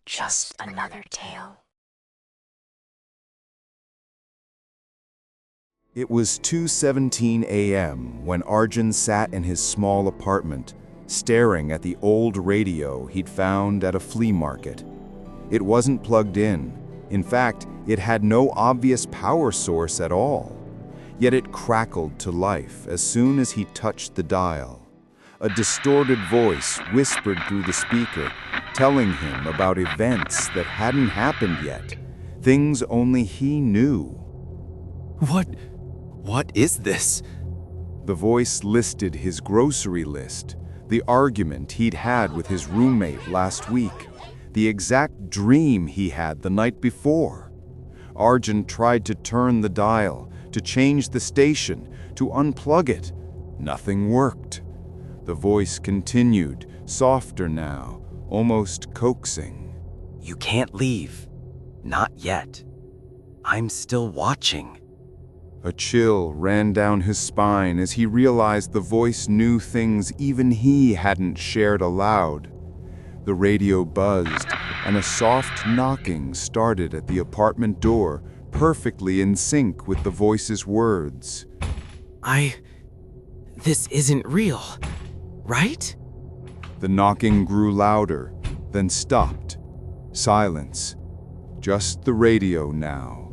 just another tale. It was 2:17 a.m. when Arjun sat in his small apartment, staring at the old radio he'd found at a flea market. It wasn't plugged in. In fact, it had no obvious power source at all. Yet it crackled to life as soon as he touched the dial. A distorted voice whispered through the speaker, telling him about events that hadn't happened yet, things only he knew. What is this? The voice listed his grocery list, the argument he'd had with his roommate last week, the exact dream he had the night before. Arjun tried to turn the dial, to change the station, to unplug it. Nothing worked. The voice continued, softer now, almost coaxing. You can't leave. Not yet. I'm still watching. A chill ran down his spine as he realized the voice knew things even he hadn't shared aloud. The radio buzzed, and a soft knocking started at the apartment door, perfectly in sync with the voice's words. This isn't real, right? The knocking grew louder, then stopped. Silence. Just the radio now.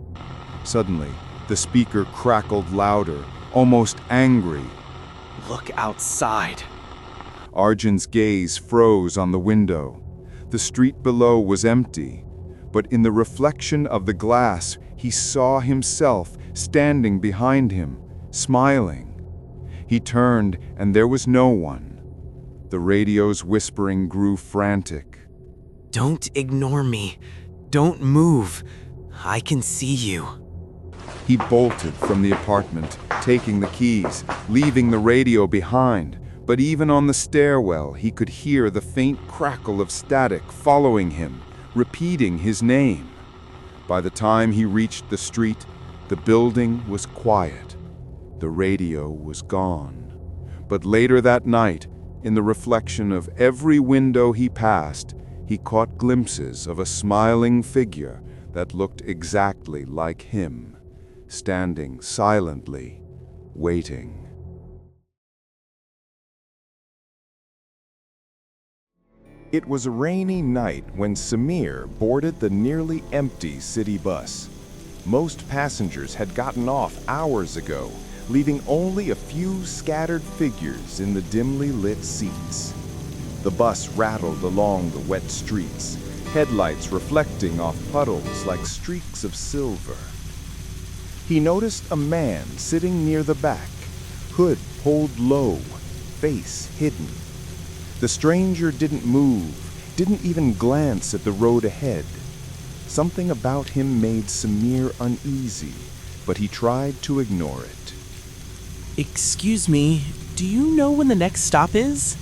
Suddenly, the speaker crackled louder, almost angry. Look outside. Arjun's gaze froze on the window. The street below was empty, but in the reflection of the glass, he saw himself standing behind him, smiling. He turned, and there was no one. The radio's whispering grew frantic. Don't ignore me. Don't move. I can see you. He bolted from the apartment, taking the keys, leaving the radio behind. But even on the stairwell, he could hear the faint crackle of static following him, repeating his name. By the time he reached the street, the building was quiet. The radio was gone. But later that night, in the reflection of every window he passed, he caught glimpses of a smiling figure that looked exactly like him, standing silently, waiting. It was a rainy night when Samir boarded the nearly empty city bus. Most passengers had gotten off hours ago, leaving only a few scattered figures in the dimly lit seats. The bus rattled along the wet streets, headlights reflecting off puddles like streaks of silver. He noticed a man sitting near the back, hood pulled low, face hidden. The stranger didn't move, didn't even glance at the road ahead. Something about him made Samir uneasy, but he tried to ignore it. Excuse me, do you know when the next stop is?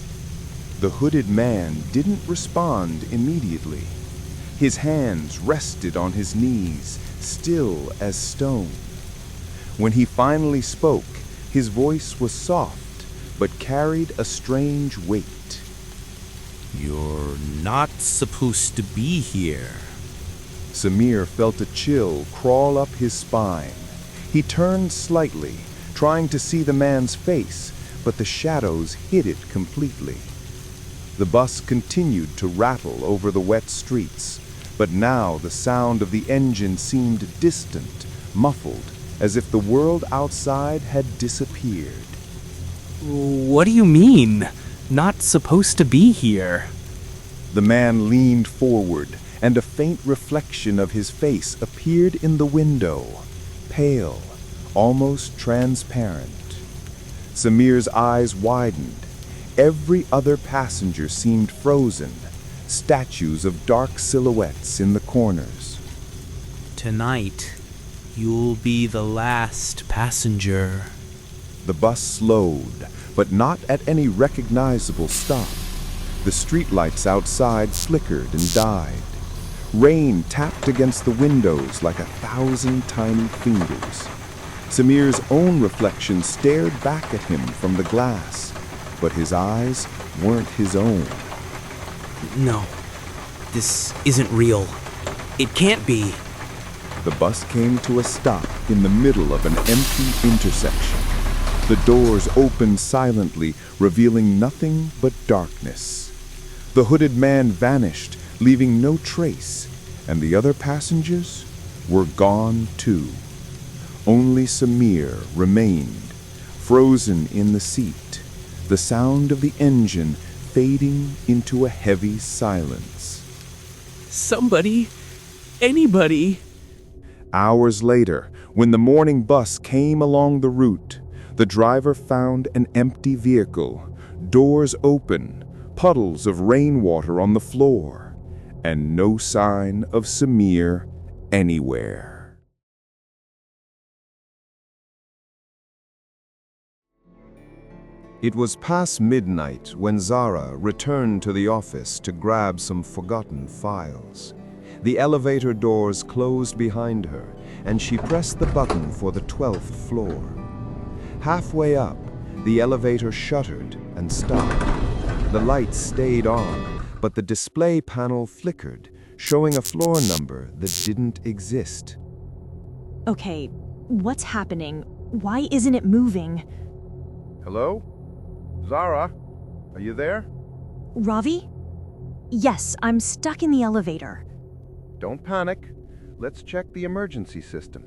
The hooded man didn't respond immediately. His hands rested on his knees, still as stone. When he finally spoke, his voice was soft, but carried a strange weight. You're not supposed to be here. Samir felt a chill crawl up his spine. He turned slightly, trying to see the man's face, but the shadows hid it completely. The bus continued to rattle over the wet streets, but now the sound of the engine seemed distant, muffled, as if the world outside had disappeared. What do you mean? Not supposed to be here? The man leaned forward, and a faint reflection of his face appeared in the window, pale, almost transparent. Samir's eyes widened. Every other passenger seemed frozen, statues of dark silhouettes in the corners. Tonight, you'll be the last passenger. The bus slowed, but not at any recognizable stop. The streetlights outside flickered and died. Rain tapped against the windows like 1,000 tiny fingers. Samir's own reflection stared back at him from the glass, but his eyes weren't his own. No, This isn't real. It can't be. The bus came to a stop in the middle of an empty intersection. The doors opened silently, revealing nothing but darkness. The hooded man vanished, leaving no trace, and the other passengers were gone too. Only Samir remained, frozen in the seat, the sound of the engine fading into a heavy silence. Somebody, anybody. Hours later, when the morning bus came along the route, the driver found an empty vehicle, doors open, puddles of rainwater on the floor, and no sign of Samir anywhere. It was past midnight when Zara returned to the office to grab some forgotten files. The elevator doors closed behind her, and she pressed the button for the 12th floor. Halfway up, the elevator shuttered and stopped. The lights stayed on, but the display panel flickered, showing a floor number that didn't exist. Okay, what's happening? Why isn't it moving? Hello? Zara? Are you there? Ravi? Yes, I'm stuck in the elevator. Don't panic. Let's check the emergency system.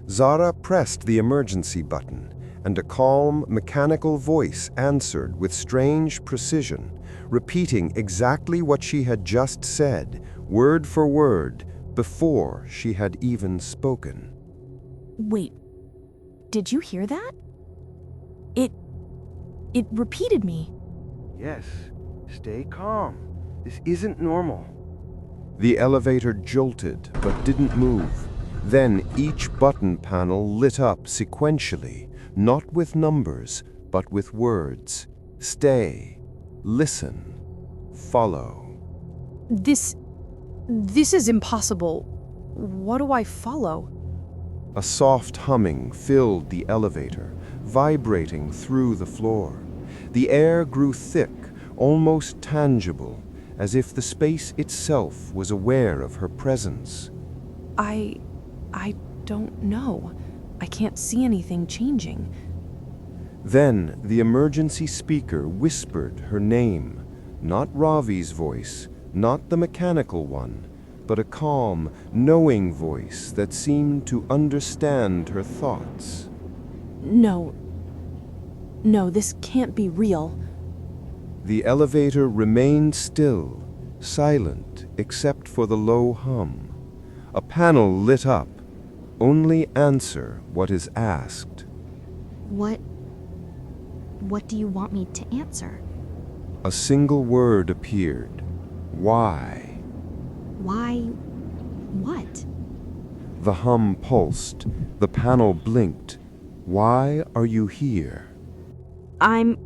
Zara pressed the emergency button, and a calm, mechanical voice answered with strange precision, repeating exactly what she had just said, word for word, before she had even spoken. Wait, did you hear that? It repeated me. Yes, stay calm. This isn't normal. The elevator jolted but didn't move. Then each button panel lit up sequentially, not with numbers, but with words. Stay, listen, follow. This is impossible. What do I follow? A soft humming filled the elevator, vibrating through the floor. The air grew thick, almost tangible, as if the space itself was aware of her presence. I don't know. I can't see anything changing. Then the emergency speaker whispered her name, not Ravi's voice, not the mechanical one, but a calm, knowing voice that seemed to understand her thoughts. No, this can't be real. The elevator remained still, silent except for the low hum. A panel lit up. Only answer what is asked. What do you want me to answer? A single word appeared. Why? Why? What? The hum pulsed. The panel blinked. Why are you here? I'm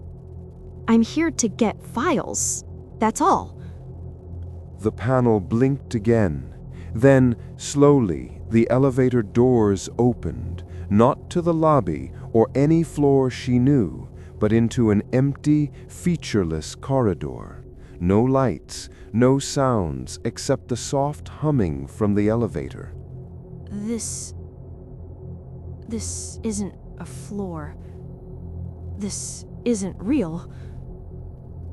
here to get files. That's all. The panel blinked again. Then, slowly, the elevator doors opened, not to the lobby or any floor she knew, but into an empty, featureless corridor. No lights, no sounds except the soft humming from the elevator. This isn't a floor. This isn't real.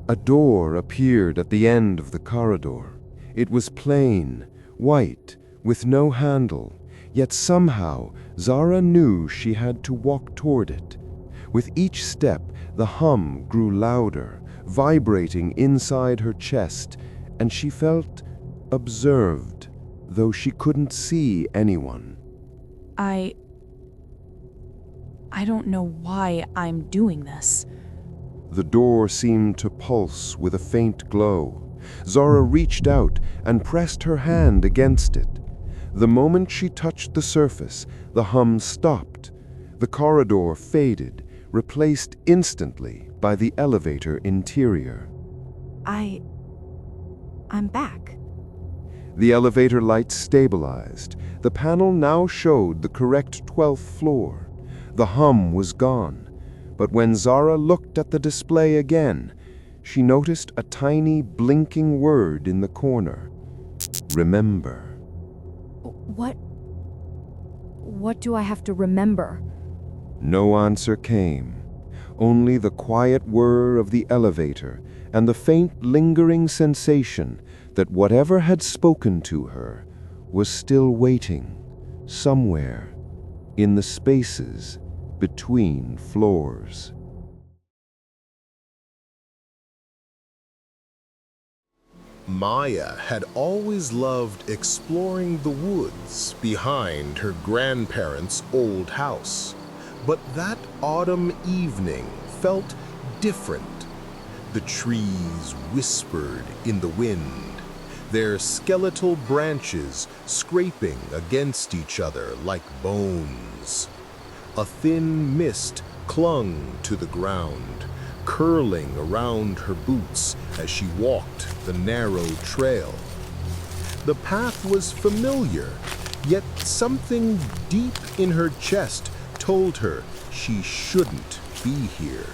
A door appeared at the end of the corridor. It was plain, white, with no handle, yet somehow Zara knew she had to walk toward it. With each step, the hum grew louder, vibrating inside her chest, and she felt observed, though she couldn't see anyone. I don't know why I'm doing this. The door seemed to pulse with a faint glow. Zara reached out and pressed her hand against it. The moment she touched the surface, the hum stopped. The corridor faded, replaced instantly by the elevator interior. I'm back. The elevator lights stabilized. The panel now showed the correct 12th floor. The hum was gone. But when Zara looked at the display again, she noticed a tiny blinking word in the corner. Remember. What do I have to remember? No answer came, only the quiet whir of the elevator and the faint lingering sensation that whatever had spoken to her was still waiting somewhere in the spaces between floors. Maya had always loved exploring the woods behind her grandparents' old house. But that autumn evening felt different. The trees whispered in the wind, their skeletal branches scraping against each other like bones. A thin mist clung to the ground, curling around her boots as she walked the narrow trail. The path was familiar, yet something deep in her chest told her she shouldn't be here.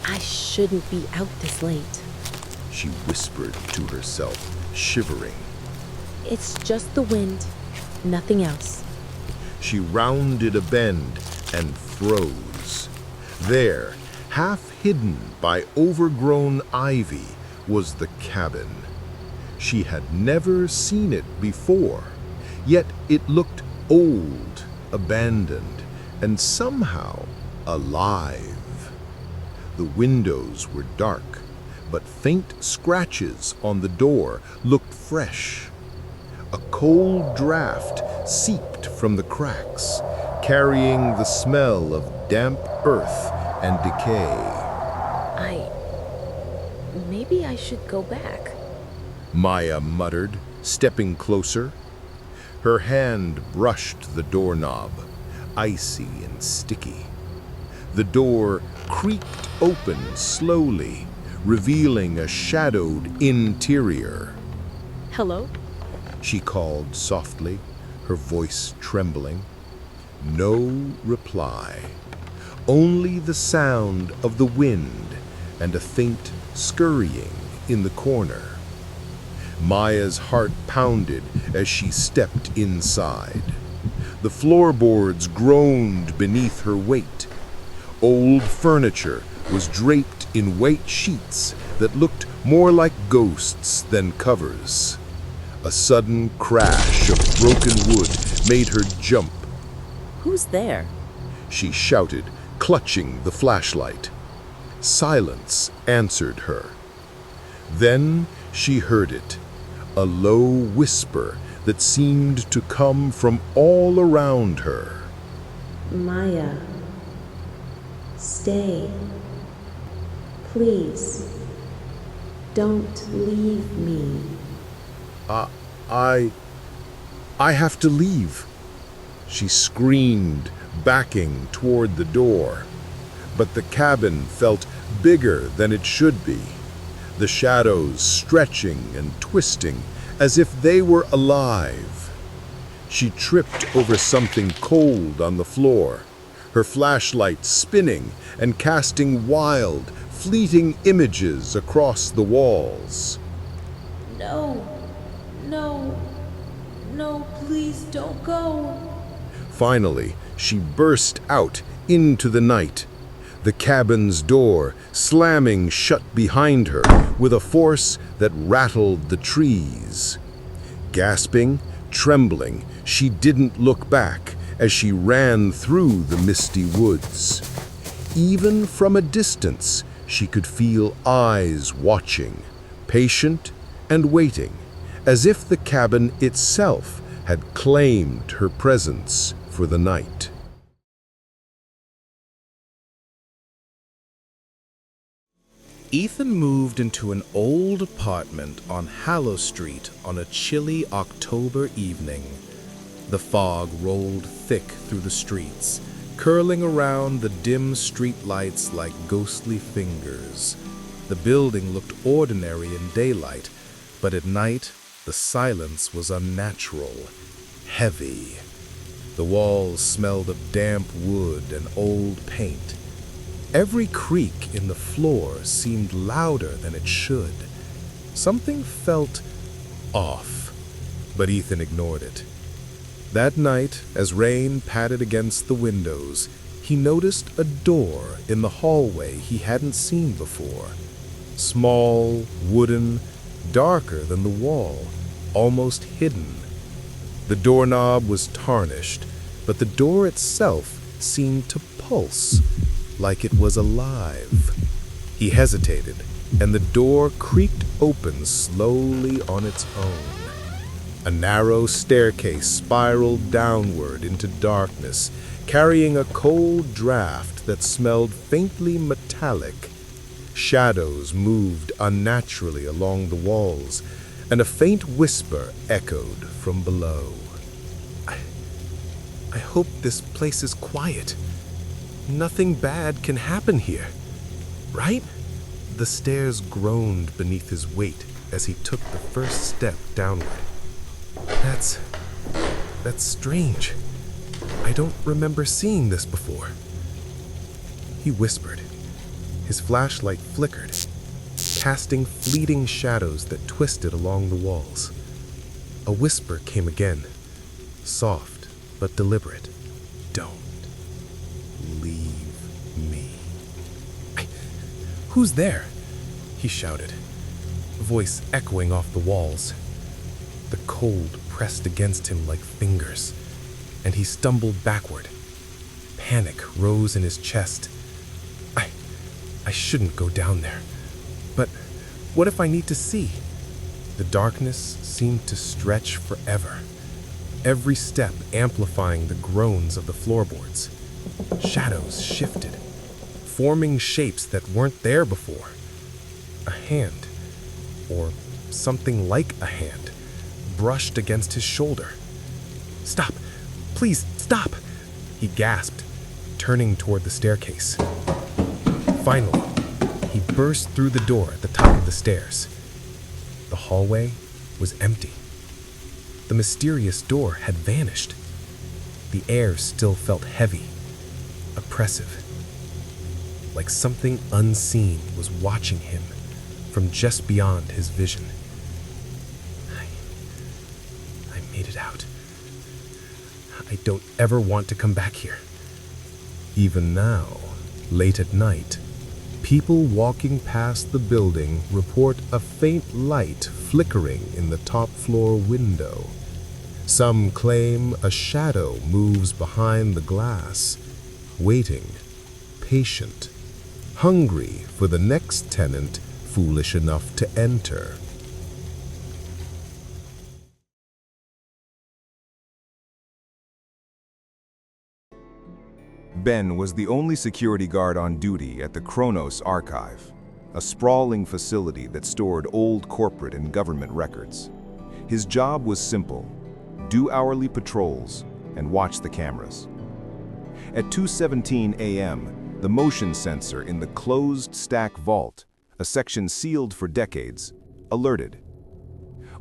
I shouldn't be out this late. She whispered to herself, shivering. It's just the wind, nothing else. She rounded a bend and froze. There, half hidden by overgrown ivy, was the cabin. She had never seen it before, yet it looked old, abandoned, and somehow alive. The windows were dark, but faint scratches on the door looked fresh. A cold draft seeped from the cracks, carrying the smell of damp earth and decay. Maybe I should go back. Maya muttered, stepping closer. Her hand brushed the doorknob, icy and sticky. The door creaked open slowly, revealing a shadowed interior. Hello? She called softly, her voice trembling. No reply, only the sound of the wind and a faint scurrying in the corner. Maya's heart pounded as she stepped inside. The floorboards groaned beneath her weight. Old furniture was draped in white sheets that looked more like ghosts than covers. A sudden crash of broken wood made her jump. Who's there? She shouted, clutching the flashlight. Silence answered her. Then she heard it, a low whisper that seemed to come from all around her. Maya. Stay. Please. Don't leave me. I have to leave. She screamed, backing toward the door. But the cabin felt bigger than it should be, the shadows stretching and twisting as if they were alive. She tripped over something cold on the floor, her flashlight spinning and casting wild, fleeting images across the walls. No, please don't go. Finally, she burst out into the night, the cabin's door slamming shut behind her with a force that rattled the trees. Gasping, trembling, she didn't look back as she ran through the misty woods. Even from a distance, she could feel eyes watching, patient and waiting, as if the cabin itself had claimed her presence for the night. Ethan moved into an old apartment on Hallow Street on a chilly October evening. The fog rolled thick through the streets, curling around the dim street lights like ghostly fingers. The building looked ordinary in daylight, but at night the silence was unnatural, heavy. The walls smelled of damp wood and old paint. Every creak in the floor seemed louder than it should. Something felt off, but Ethan ignored it. That night, as rain patted against the windows, he noticed a door in the hallway he hadn't seen before. Small, wooden, darker than the wall, almost hidden. The doorknob was tarnished, but the door itself seemed to pulse, like it was alive. He hesitated, and the door creaked open slowly on its own. A narrow staircase spiraled downward into darkness, carrying a cold draft that smelled faintly metallic. Shadows moved unnaturally along the walls, and a faint whisper echoed from below. I hope this place is quiet. Nothing bad can happen here, right? The stairs groaned beneath his weight as he took the first step downward. That's strange. I don't remember seeing this before. He whispered. His flashlight flickered, casting fleeting shadows that twisted along the walls. A whisper came again, soft but deliberate. Don't leave me. Who's there? He shouted, voice echoing off the walls. The cold pressed against him like fingers, and he stumbled backward. Panic rose in his chest. I shouldn't go down there. But what if I need to see? The darkness seemed to stretch forever, every step amplifying the groans of the floorboards. Shadows shifted, forming shapes that weren't there before. A hand, or something like a hand, brushed against his shoulder. Stop! Please, stop! He gasped, turning toward the staircase. Finally, he burst through the door at the top of the stairs. The hallway was empty. The mysterious door had vanished. The air still felt heavy, oppressive, like something unseen was watching him from just beyond his vision. I made it out. I don't ever want to come back here. Even now, late at night, people walking past the building report a faint light flickering in the top floor window. Some claim a shadow moves behind the glass, waiting, patient, hungry for the next tenant foolish enough to enter. Ben was the only security guard on duty at the Kronos Archive, a sprawling facility that stored old corporate and government records. His job was simple: do hourly patrols and watch the cameras. At 2:17 a.m., the motion sensor in the closed stack vault, a section sealed for decades, alerted.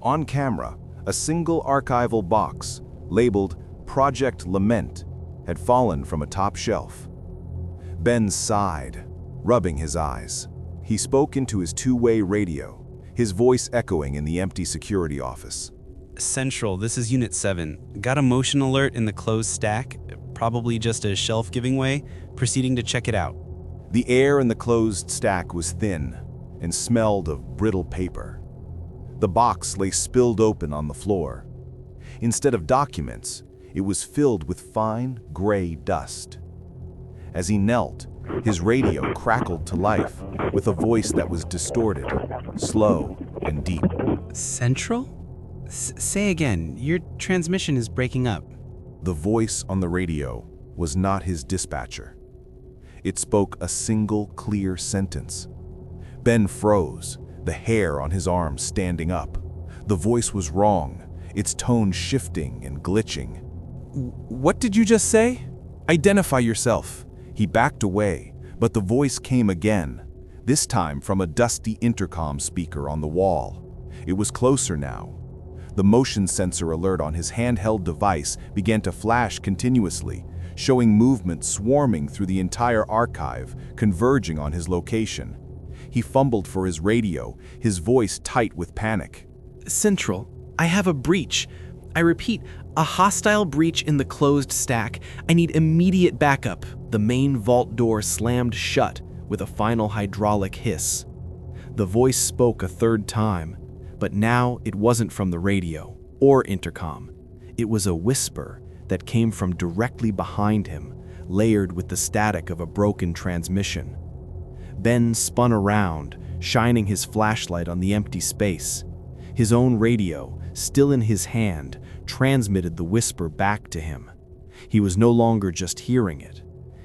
On camera, a single archival box, labeled Project Lament, had fallen from a top shelf. Ben sighed, rubbing his eyes. He spoke into his two-way radio, his voice echoing in the empty security office. Central, this is Unit 7. Got a motion alert in the closed stack, probably just a shelf giving way, proceeding to check it out. The air in the closed stack was thin and smelled of brittle paper. The box lay spilled open on the floor. Instead of documents, it was filled with fine, gray dust. As he knelt, his radio crackled to life with a voice that was distorted, slow, and deep. Central? Say again, your transmission is breaking up. The voice on the radio was not his dispatcher. It spoke a single, clear sentence. Ben froze, the hair on his arm standing up. The voice was wrong, its tone shifting and glitching. What did you just say? Identify yourself. He backed away, but the voice came again, this time from a dusty intercom speaker on the wall. It was closer now. The motion sensor alert on his handheld device began to flash continuously, showing movement swarming through the entire archive, converging on his location. He fumbled for his radio, his voice tight with panic. Central, I have a breach. I repeat, a hostile breach in the closed stack. I need immediate backup. The main vault door slammed shut with a final hydraulic hiss. The voice spoke a third time, but now it wasn't from the radio or intercom. It was a whisper that came from directly behind him, layered with the static of a broken transmission. Ben spun around, shining his flashlight on the empty space. His own radio, still in his hand, transmitted the whisper back to him. He was no longer just hearing it.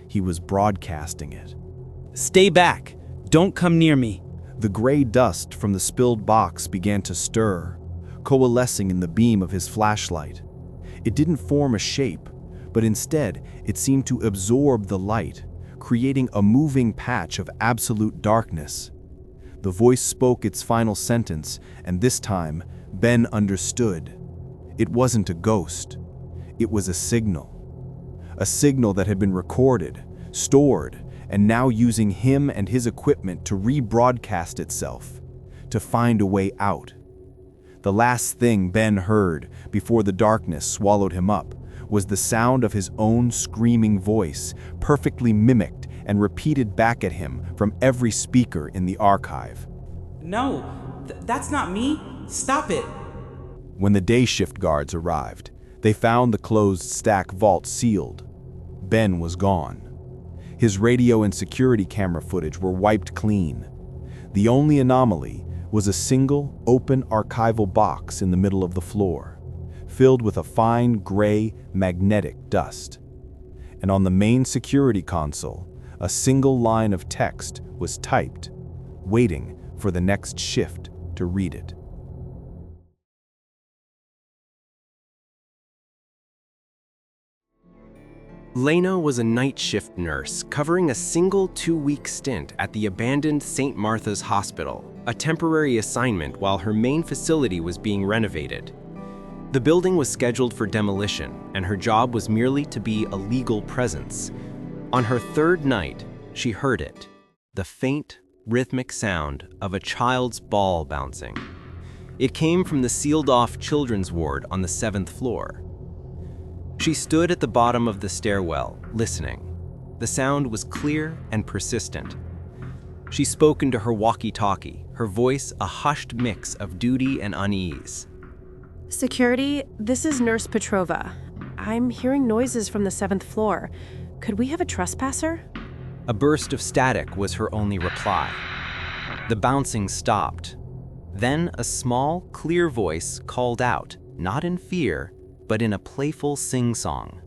He was broadcasting it. Stay back! Don't come near me! The gray dust from the spilled box began to stir, coalescing in the beam of his flashlight. It didn't form a shape, but instead it seemed to absorb the light, creating a moving patch of absolute darkness. The voice spoke its final sentence, and this time, Ben understood. It wasn't a ghost. It was a signal. A signal that had been recorded, stored, and now using him and his equipment to rebroadcast itself, to find a way out. The last thing Ben heard before the darkness swallowed him up was the sound of his own screaming voice, perfectly mimicked and repeated back at him from every speaker in the archive. No, that's not me. Stop it. When the day shift guards arrived, they found the closed stack vault sealed. Ben was gone. His radio and security camera footage were wiped clean. The only anomaly was a single, open archival box in the middle of the floor, filled with a fine gray, magnetic dust. And on the main security console, a single line of text was typed, waiting for the next shift to read it. Lena was a night shift nurse covering a single 2-week stint at the abandoned St. Martha's Hospital, a temporary assignment while her main facility was being renovated. The building was scheduled for demolition, and her job was merely to be a legal presence. On her third night, she heard it, the faint, rhythmic sound of a child's ball bouncing. It came from the sealed-off children's ward on the 7th floor. She stood at the bottom of the stairwell, listening. The sound was clear and persistent. She spoke into her walkie-talkie, her voice a hushed mix of duty and unease. Security, this is Nurse Petrova. I'm hearing noises from the 7th floor. Could we have a trespasser? A burst of static was her only reply. The bouncing stopped. Then a small, clear voice called out, not in fear, but in a playful sing-song.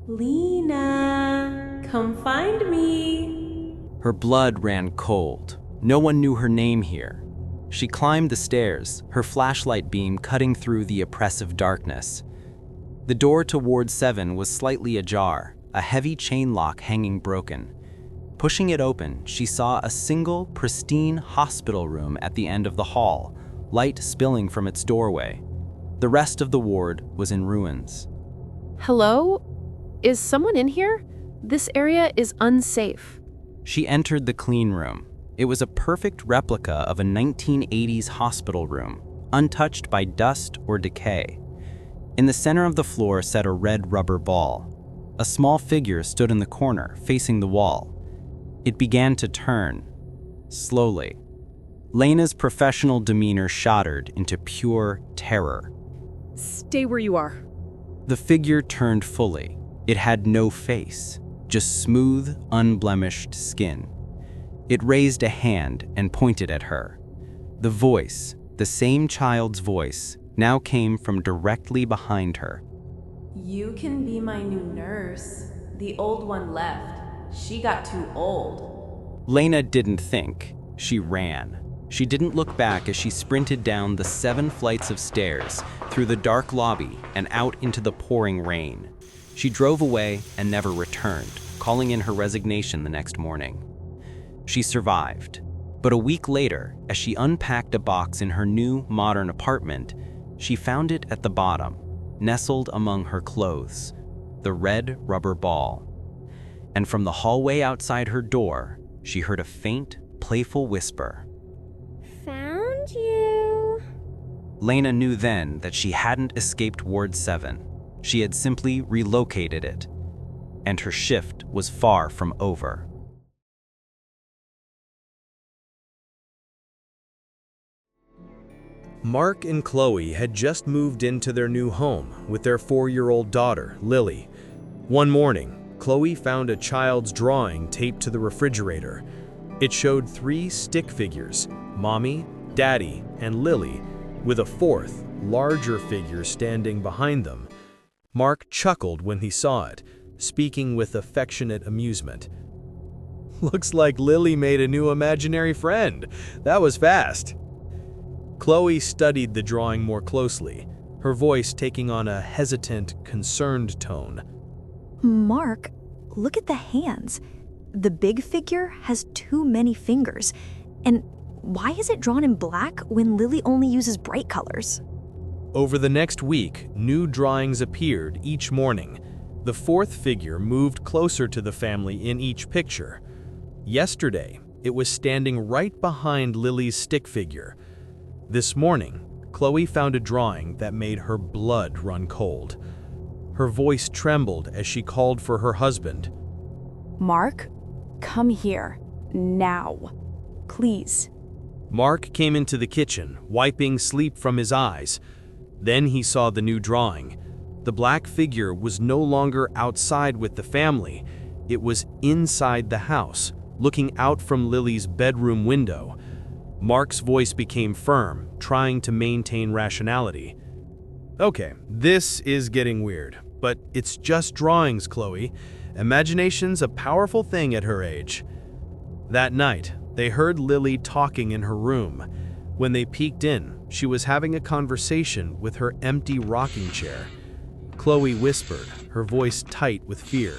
Lena, come find me. Her blood ran cold. No one knew her name here. She climbed the stairs, her flashlight beam cutting through the oppressive darkness. The door to Ward 7 was slightly ajar, a heavy chain lock hanging broken. Pushing it open, she saw a single, pristine hospital room at the end of the hall, light spilling from its doorway. The rest of the ward was in ruins. Hello? Is someone in here? This area is unsafe. She entered the clean room. It was a perfect replica of a 1980s hospital room, untouched by dust or decay. In the center of the floor sat a red rubber ball. A small figure stood in the corner, facing the wall. It began to turn, slowly. Lena's professional demeanor shattered into pure terror. Stay where you are. The figure turned fully. It had no face, just smooth, unblemished skin. It raised a hand and pointed at her. The voice, the same child's voice, now came from directly behind her. You can be my new nurse. The old one left. She got too old. Lena didn't think. She ran. She didn't look back as she sprinted down the 7 flights of stairs, through the dark lobby, and out into the pouring rain. She drove away and never returned, calling in her resignation the next morning. She survived. But a week later, as she unpacked a box in her new, modern apartment, she found it at the bottom, nestled among her clothes. the red rubber ball. And from the hallway outside her door, she heard a faint, playful whisper. Found you. Lena knew then that she hadn't escaped Ward 7. She had simply relocated it, and her shift was far from over. Mark and Chloe had just moved into their new home with their 4-year-old daughter, Lily. One morning, Chloe found a child's drawing taped to the refrigerator. It showed 3 stick figures, Mommy, Daddy, and Lily, with a 4th, larger figure standing behind them. Mark chuckled when he saw it, speaking with affectionate amusement. "Looks like Lily made a new imaginary friend. That was fast." Chloe studied the drawing more closely, her voice taking on a hesitant, concerned tone. Mark, look at the hands. The big figure has too many fingers. And why is it drawn in black when Lily only uses bright colors? Over the next week, new drawings appeared each morning. The 4th figure moved closer to the family in each picture. Yesterday, it was standing right behind Lily's stick figure. This morning, Chloe found a drawing that made her blood run cold. Her voice trembled as she called for her husband. Mark, come here. Now. Please. Mark came into the kitchen, wiping sleep from his eyes. Then he saw the new drawing. The black figure was no longer outside with the family. It was inside the house, looking out from Lily's bedroom window. Mark's voice became firm, trying to maintain rationality. "Okay, this is getting weird, but it's just drawings, Chloe. Imagination's a powerful thing at her age." That night, they heard Lily talking in her room. When they peeked in, she was having a conversation with her empty rocking chair. Chloe whispered, her voice tight with fear.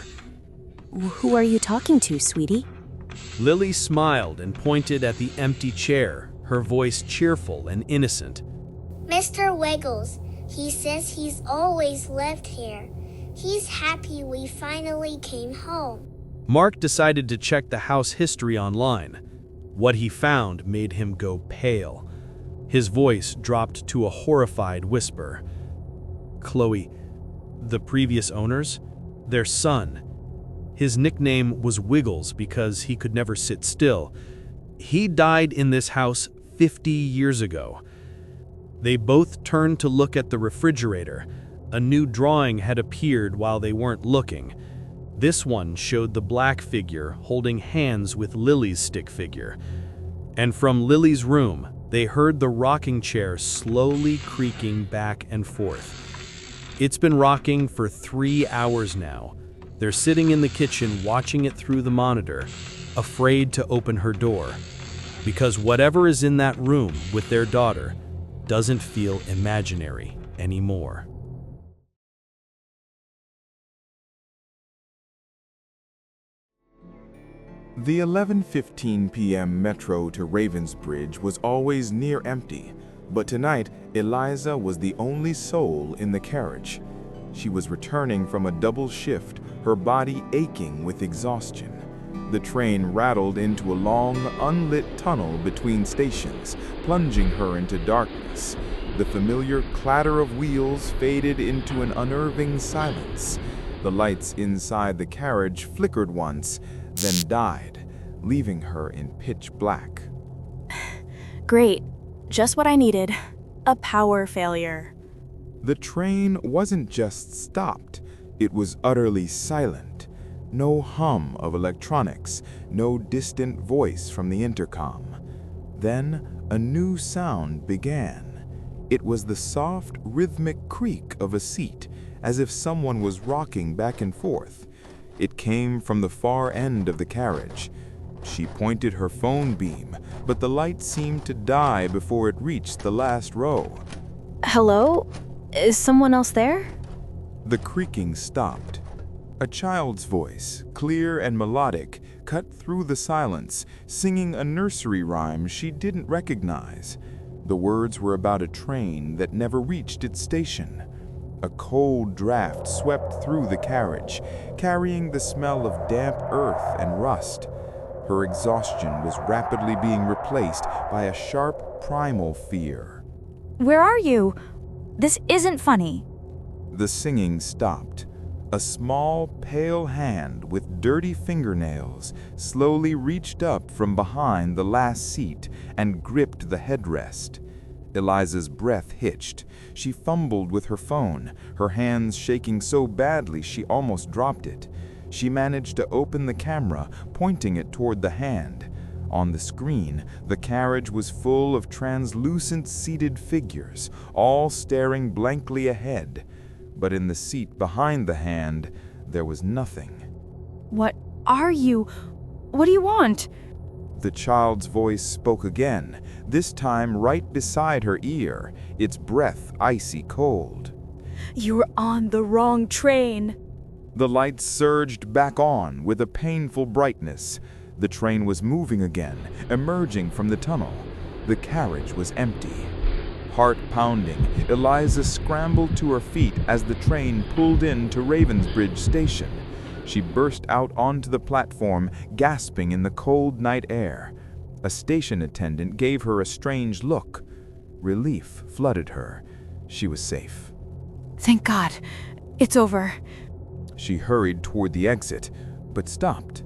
Who are you talking to, sweetie? Lily smiled and pointed at the empty chair, her voice cheerful and innocent. Mr. Wiggles. He says he's always lived here. He's happy we finally came home. Mark decided to check the house history online. What he found made him go pale. His voice dropped to a horrified whisper. "Chloe, the previous owners, their son. His nickname was Wiggles because he could never sit still. He died in this house 50 years ago." They both turned to look at the refrigerator. A new drawing had appeared while they weren't looking. This one showed the black figure holding hands with Lily's stick figure. And from Lily's room, they heard the rocking chair slowly creaking back and forth. It's been rocking for 3 hours now. They're sitting in the kitchen watching it through the monitor, afraid to open her door. Because whatever is in that room with their daughter doesn't feel imaginary anymore. The 11:15 p.m. metro to Ravensbridge was always near empty, but tonight Eliza was the only soul in the carriage. She was returning from a double shift, her body aching with exhaustion. The train rattled into a long, unlit tunnel between stations, plunging her into darkness. The familiar clatter of wheels faded into an unnerving silence. The lights inside the carriage flickered once, then died, leaving her in pitch black. Great. Just what I needed. A power failure. The train wasn't just stopped, it was utterly silent. No hum of electronics, no distant voice from the intercom. Then a new sound began. It was the soft, rhythmic creak of a seat, as if someone was rocking back and forth. It came from the far end of the carriage. She pointed her phone beam, but the light seemed to die before it reached the last row. Hello? Is someone else there? The creaking stopped. A child's voice, clear and melodic, cut through the silence, singing a nursery rhyme she didn't recognize. The words were about a train that never reached its station. A cold draft swept through the carriage, carrying the smell of damp earth and rust. Her exhaustion was rapidly being replaced by a sharp, primal fear. Where are you? This isn't funny. The singing stopped. A small, pale hand with dirty fingernails slowly reached up from behind the last seat and gripped the headrest. Eliza's breath hitched. She fumbled with her phone, her hands shaking so badly she almost dropped it. She managed to open the camera, pointing it toward the hand. On the screen, the carriage was full of translucent seated figures, all staring blankly ahead. But in the seat behind the hand, there was nothing. What are you? What do you want? The child's voice spoke again, this time right beside her ear, its breath icy cold. You're on the wrong train. The lights surged back on with a painful brightness. The train was moving again, emerging from the tunnel. The carriage was empty. Heart pounding, Eliza scrambled to her feet as the train pulled into Ravensbridge station. She burst out onto the platform, gasping in the cold night air. A station attendant gave her a strange look. Relief flooded her. She was safe. Thank God. It's over. She hurried toward the exit, but stopped.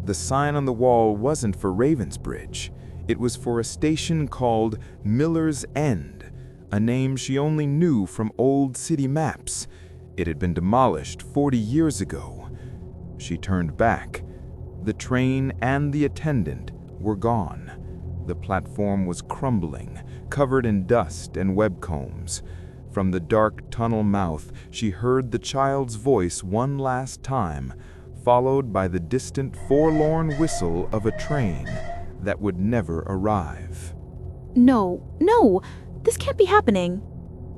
The sign on the wall wasn't for Ravensbridge. It was for a station called Miller's End, a name she only knew from old city maps. It had been demolished 40 years ago. She turned back. The train and the attendant were gone. The platform was crumbling, covered in dust and web combs. From the dark tunnel mouth, she heard the child's voice one last time, followed by the distant forlorn whistle of a train that would never arrive. No, this can't be happening.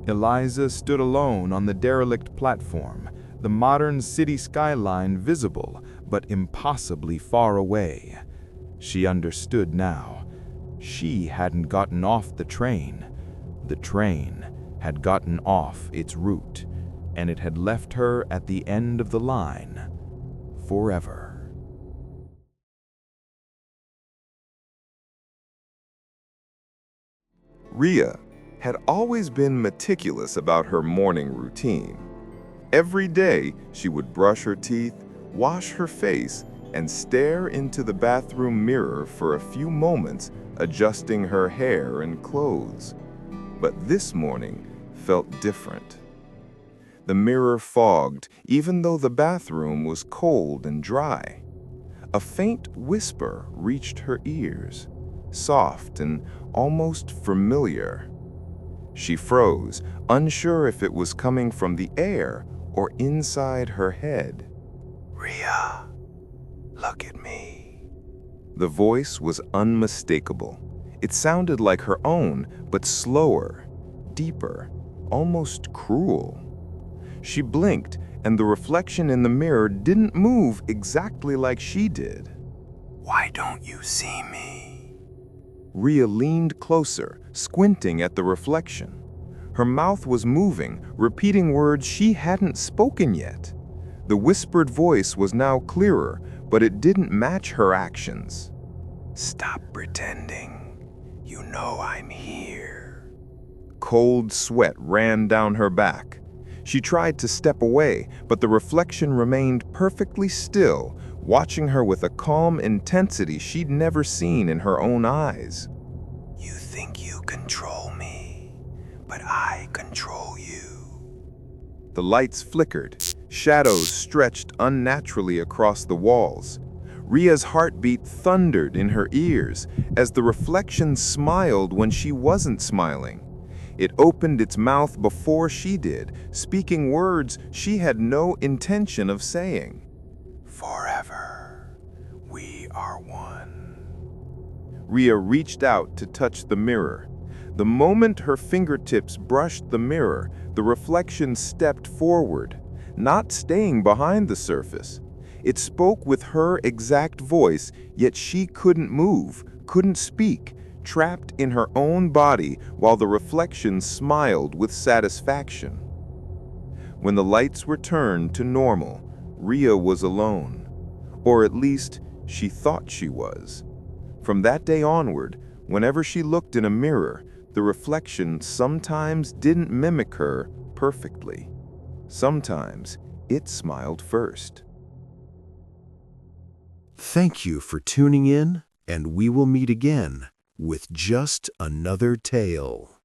Eliza stood alone on the derelict platform, the modern city skyline visible, but impossibly far away. She understood now. She hadn't gotten off the train. The train had gotten off its route, and it had left her at the end of the line, forever. Rhea had always been meticulous about her morning routine. Every day, she would brush her teeth, wash her face, and stare into the bathroom mirror for a few moments, adjusting her hair and clothes. But this morning felt different. The mirror fogged, even though the bathroom was cold and dry. A faint whisper reached her ears, soft and almost familiar. She froze, unsure if it was coming from the air or inside her head. "Rhea, look at me." The voice was unmistakable. It sounded like her own, but slower, deeper, almost cruel. She blinked, and the reflection in the mirror didn't move exactly like she did. "Why don't you see me?" Rhea leaned closer, squinting at the reflection. Her mouth was moving, repeating words she hadn't spoken yet. The whispered voice was now clearer, but it didn't match her actions. "Stop pretending. You know I'm here." Cold sweat ran down her back. She tried to step away, but the reflection remained perfectly still, watching her with a calm intensity she'd never seen in her own eyes. "You think you control me, but I control you." The lights flickered. Shadows stretched unnaturally across the walls. Rhea's heartbeat thundered in her ears as the reflection smiled when she wasn't smiling. It opened its mouth before she did, speaking words she had no intention of saying. "Forever, we are one." Rhea reached out to touch the mirror. The moment her fingertips brushed the mirror, the reflection stepped forward, not staying behind the surface. It spoke with her exact voice, yet she couldn't move, couldn't speak, trapped in her own body while the reflection smiled with satisfaction. When the lights were turned to normal, Rhea was alone. Or at least, she thought she was. From that day onward, whenever she looked in a mirror, the reflection sometimes didn't mimic her perfectly. Sometimes it smiled first. Thank you for tuning in, and we will meet again with just another tale.